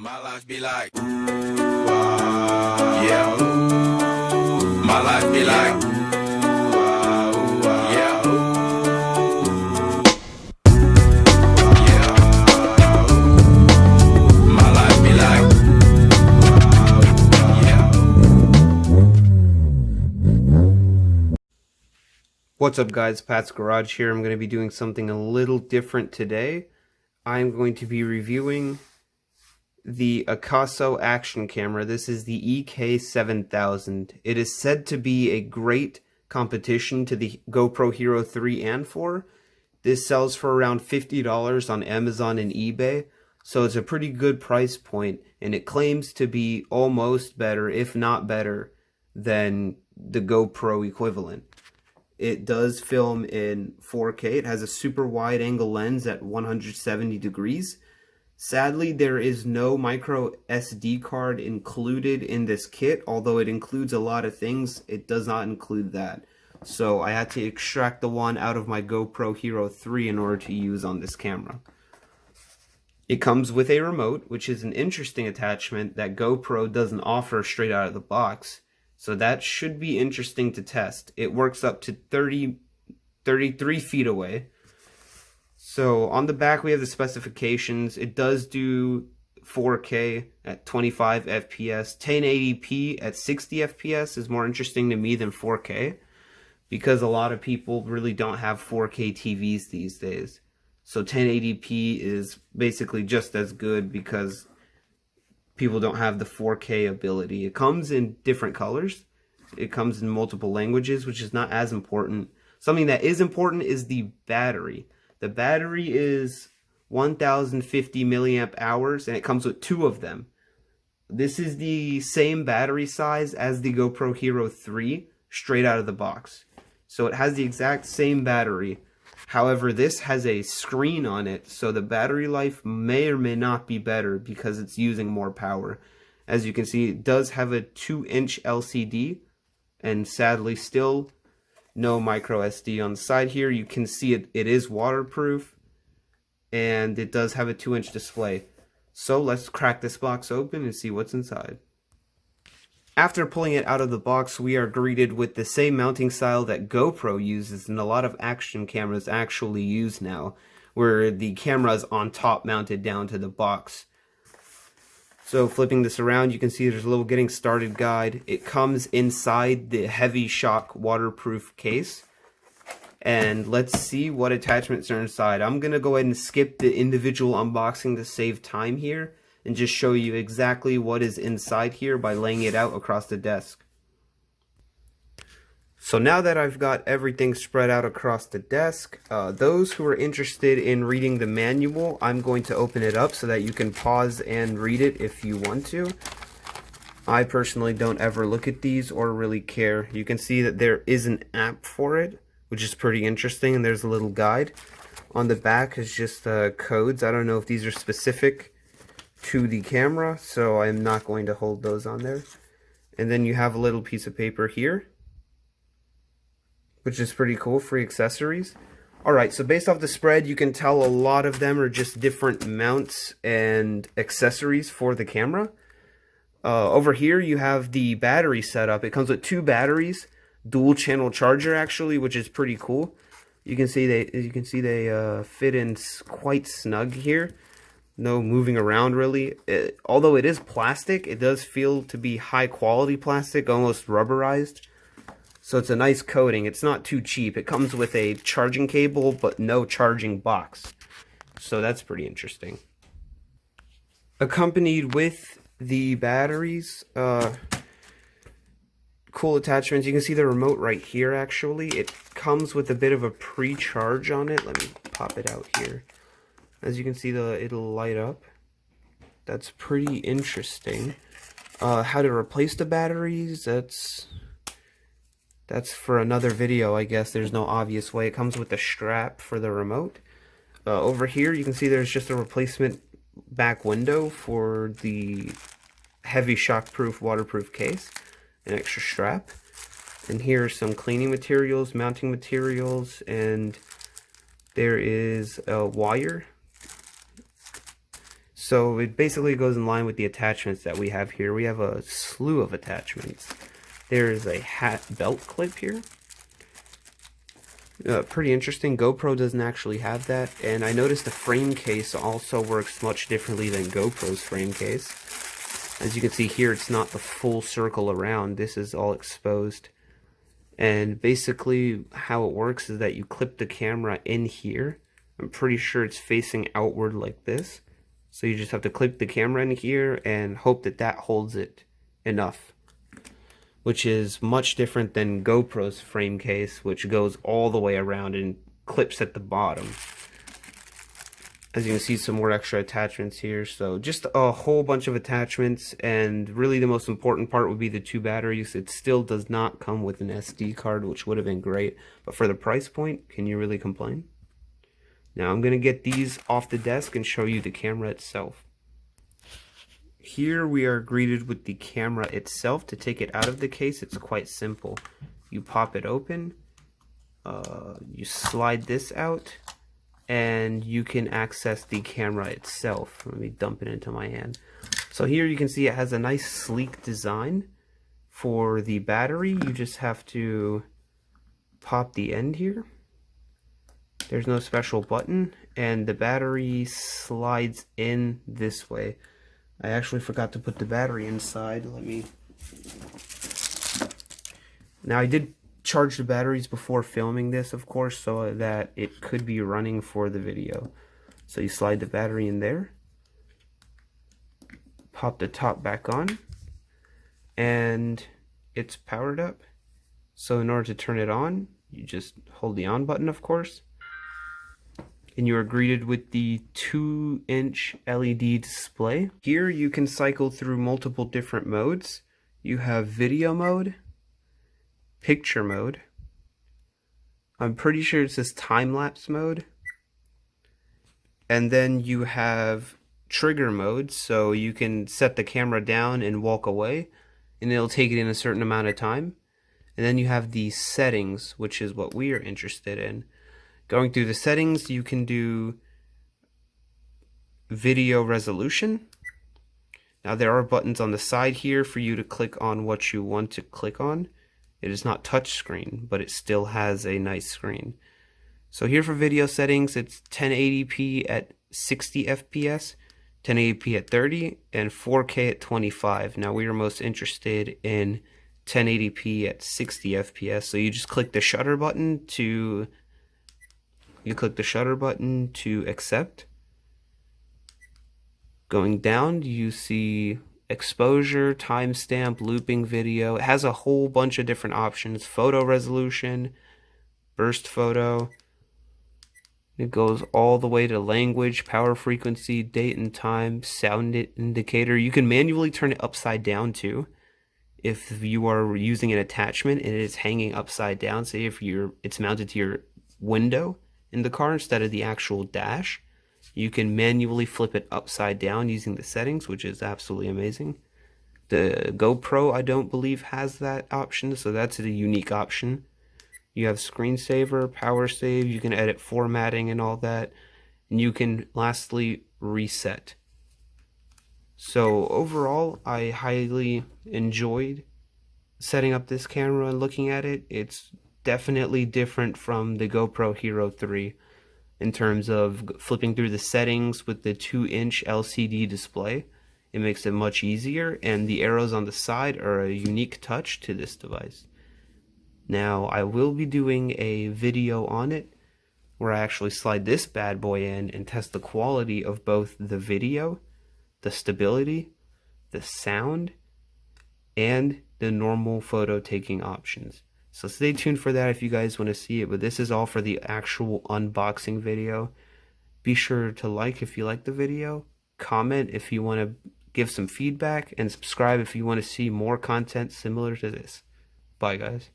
My life be like, ooh, yeah, ooh. My life be like, ooh, yeah, ooh. Yeah, ooh. My life be like, yeah. What's up guys, Pat's Garage here. I'm going to be doing something a little different today. I'm going to be reviewing the Akaso action camera. This is the EK7000. It is said to be a great competition to the GoPro Hero 3 and 4. This sells for around $50 on Amazon and eBay, so it's a pretty good price point, and it claims to be almost better, if not better, than the GoPro equivalent. It does film in 4K. It has a super wide angle lens at 170 degrees. Sadly, there is no micro SD card included in this kit. Although it includes a lot of things, it does not include that. So I had to extract the one out of my GoPro Hero 3 in order to use on this camera. It comes with a remote, which is an interesting attachment that GoPro doesn't offer straight out of the box. So that should be interesting to test. It works up to 33 feet away. So on the back we have the specifications. It does do 4K at 25 FPS. 1080p at 60 FPS is more interesting to me than 4K, because a lot of people really don't have 4K TVs these days. So 1080p is basically just as good because people don't have the 4K ability. It comes in different colors. It comes in multiple languages, which is not as important. Something that is important is the battery. The battery is 1050 milliamp hours, and it comes with 2 of them. This is the same battery size as the GoPro Hero 3 straight out of the box. So it has the exact same battery. However, this has a screen on it, so the battery life may or may not be better because it's using more power. As you can see, it does have a 2-inch LCD, and sadly still no micro SD on the side here. You can see it is waterproof, and it does have a 2-inch display. So let's crack this box open and see what's inside. After pulling it out of the box, we are greeted with the same mounting style that GoPro uses and a lot of action cameras actually use now, where the camera is on top mounted down to the box. So flipping this around, you can see there's a little getting started guide. It comes inside the heavy shock waterproof case. And let's see what attachments are inside. I'm going to go ahead and skip the individual unboxing to save time here, and just show you exactly what is inside here by laying it out across the desk. So now that I've got everything spread out across the desk, those who are interested in reading the manual, I'm going to open it up so that you can pause and read it if you want to. I personally don't ever look at these or really care. You can see that there is an app for it, which is pretty interesting, and there's a little guide. On the back is just codes. I don't know if these are specific to the camera, so I'm not going to hold those on there. And then you have a little piece of paper here, which is pretty cool, free accessories. Alright, so based off the spread, you can tell a lot of them are just different mounts and accessories for the camera. Over here you have the battery setup. It comes with 2 batteries, dual channel charger actually, which is pretty cool. You can see they fit in quite snug here. No moving around really. Although it is plastic, it does feel to be high quality plastic, almost rubberized. So it's a nice coating. It's not too cheap. It comes with a charging cable, but no charging box. So that's pretty interesting. Accompanied with the batteries, cool attachments. You can see the remote right here actually. It comes with a bit of a pre-charge on it. Let me pop it out here. As you can see, it'll light up. That's pretty interesting. How to replace the batteries, that's for another video, I guess. There's no obvious way. It comes with a strap for the remote. Over here, you can see there's just a replacement back window for the heavy shockproof waterproof case. An extra strap. And here are some cleaning materials, mounting materials, and there is a wire. So it basically goes in line with the attachments that we have here. We have a slew of attachments. There's a hat belt clip here. Pretty interesting. GoPro doesn't actually have that, and I noticed the frame case also works much differently than GoPro's frame case. As you can see here, it's not the full circle around. This is all exposed. And basically how it works is that you clip the camera in here. I'm pretty sure it's facing outward like this. So you just have to clip the camera in here and hope that that holds it enough, which is much different than GoPro's frame case, which goes all the way around and clips at the bottom. As you can see, some more extra attachments here. So just a whole bunch of attachments, and really the most important part would be the 2 batteries. It still does not come with an SD card, which would have been great, but for the price point, can you really complain? Now I'm going to get these off the desk and show you the camera itself. Here we are greeted with the camera itself. To take it out of the case, it's quite simple. You pop it open, you slide this out, and you can access the camera itself. Let me dump it into my hand. So here you can see it has a nice sleek design. For the battery, you just have to pop the end here. There's no special button, and the battery slides in this way. I actually forgot to put the battery inside. Now I did charge the batteries before filming this, of course, so that it could be running for the video. So you slide the battery in there, pop the top back on, and it's powered up. So in order to turn it on, you just hold the on button, of course, and you are greeted with the 2-inch LED display. Here you can cycle through multiple different modes. You have video mode, picture mode, I'm pretty sure it says time-lapse mode, and then you have trigger mode, so you can set the camera down and walk away, and it'll take it in a certain amount of time. And then you have the settings, which is what we are interested in. Going through the settings, you can do video resolution. Now there are buttons on the side here for you to click on what you want to click on. It is not touchscreen, but it still has a nice screen. So here for video settings, it's 1080p at 60 FPS, 1080p at 30, and 4K at 25. Now we are most interested in 1080p at 60 FPS. So you just click the shutter button to accept. Going down, you see exposure, timestamp, looping video. It has a whole bunch of different options. Photo resolution, burst photo. It goes all the way to language, power frequency, date and time, sound indicator. You can manually turn it upside down too. If you are using an attachment and it is hanging upside down, say if it's mounted to your window in the car instead of the actual dash, you can manually flip it upside down using the settings, which is absolutely amazing. The GoPro, I don't believe, has that option, so that's a unique option. You have screensaver, power save, you can edit formatting and all that, and you can lastly reset. So overall, I highly enjoyed setting up this camera and looking at it. It's definitely different from the GoPro Hero 3 in terms of flipping through the settings with the 2-inch LCD display. It makes it much easier, and the arrows on the side are a unique touch to this device. Now, I will be doing a video on it where I actually slide this bad boy in and test the quality of both the video, the stability, the sound, and the normal photo taking options. So stay tuned for that if you guys want to see it, but this is all for the actual unboxing video. Be sure to like if you like the video, comment if you want to give some feedback, and subscribe if you want to see more content similar to this. Bye guys.